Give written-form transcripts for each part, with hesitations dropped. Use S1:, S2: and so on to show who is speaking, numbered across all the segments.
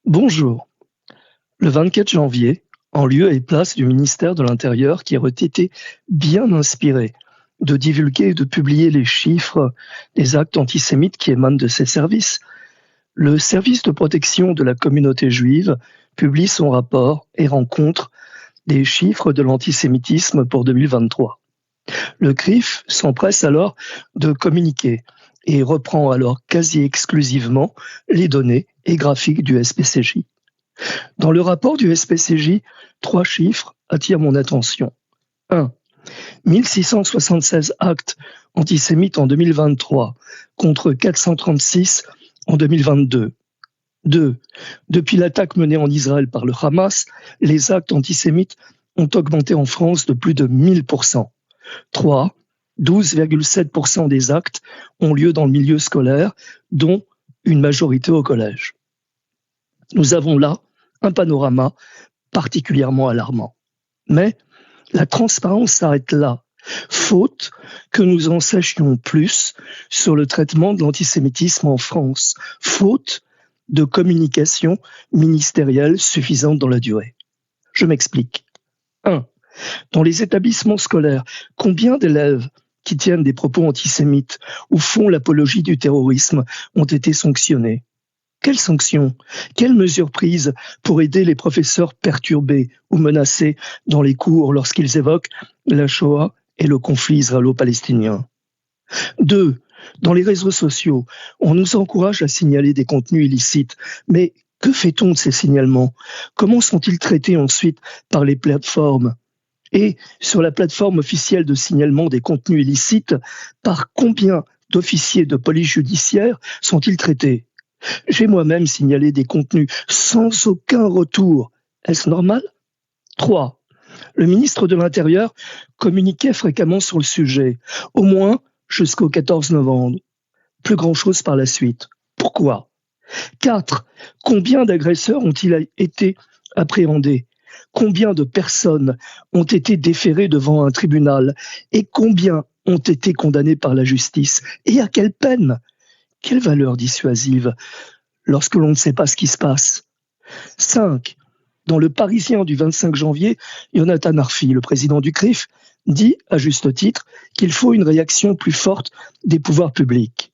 S1: Bonjour. Le 24 janvier, en lieu et place du ministère de l'Intérieur qui aurait été bien inspiré de divulguer et de publier les chiffres des actes antisémites qui émanent de ses services, le service de protection de la communauté juive publie son rapport et rencontre des chiffres de l'antisémitisme pour 2023. Le CRIF s'empresse alors de communiquer et reprend alors quasi exclusivement les données et graphiques du SPCJ. Dans le rapport du SPCJ, 3 chiffres attirent mon attention. 1. 1676 actes antisémites en 2023 contre 436 en 2022. 2. Depuis l'attaque menée en Israël par le Hamas, les actes antisémites ont augmenté en France de plus de 1000%. 3. 12,7% des actes ont lieu dans le milieu scolaire, dont une majorité au collège. Nous avons là un panorama particulièrement alarmant. Mais la transparence s'arrête là, faute que nous en sachions plus sur le traitement de l'antisémitisme en France, faute de communication ministérielle suffisante dans la durée. Je m'explique. 1. Dans les établissements scolaires, combien d'élèves qui tiennent des propos antisémites ou font l'apologie du terrorisme ont été sanctionnés? Quelles sanctions? Quelles mesures prises pour aider les professeurs perturbés ou menacés dans les cours lorsqu'ils évoquent la Shoah et le conflit israélo-palestinien? 2. Dans les réseaux sociaux, on nous encourage à signaler des contenus illicites, mais que fait-on de ces signalements? Comment sont-ils traités ensuite par les plateformes? Et sur la plateforme officielle de signalement des contenus illicites, par combien d'officiers de police judiciaire sont-ils traités? J'ai moi-même signalé des contenus sans aucun retour. Est-ce normal? 3. Le ministre de l'Intérieur communiquait fréquemment sur le sujet, au moins jusqu'au 14 novembre. Plus grand-chose par la suite. Pourquoi? 4. Combien d'agresseurs ont-ils été appréhendés? Combien de personnes ont été déférées devant un tribunal? Et combien ont été condamnées par la justice? Et à quelle peine? Quelle valeur dissuasive lorsque l'on ne sait pas ce qui se passe? 5. Dans le Parisien du 25 janvier, Yonatan Arfi, le président du CRIF, dit, à juste titre, qu'il faut une réaction plus forte des pouvoirs publics.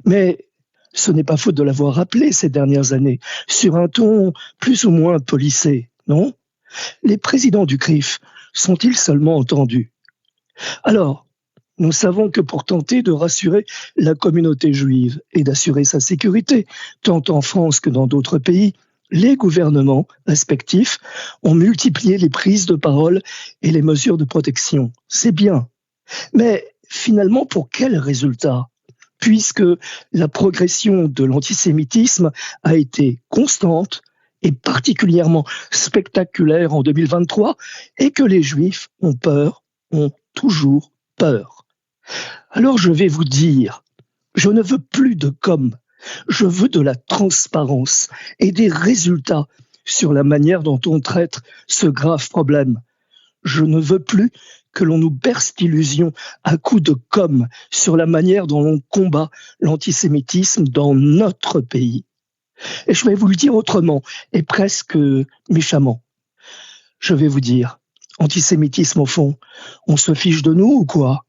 S1: Mais ce n'est pas faute de l'avoir rappelé ces dernières années, sur un ton plus ou moins policé, non? Les présidents du CRIF sont-ils seulement entendus? Alors, nous savons que pour tenter de rassurer la communauté juive et d'assurer sa sécurité, tant en France que dans d'autres pays, les gouvernements respectifs ont multiplié les prises de parole et les mesures de protection. C'est bien. Mais finalement, pour quel résultat? Puisque la progression de l'antisémitisme a été constante et particulièrement spectaculaire en 2023 et que les Juifs ont peur, ont toujours peur. Alors je vais vous dire, je ne veux plus de com', je veux de la transparence et des résultats sur la manière dont on traite ce grave problème. Je ne veux plus que l'on nous berce d'illusions à coups de com' sur la manière dont l'on combat l'antisémitisme dans notre pays. Et je vais vous le dire autrement, et presque méchamment. Je vais vous dire, antisémitisme au fond, on se fiche de nous ou quoi?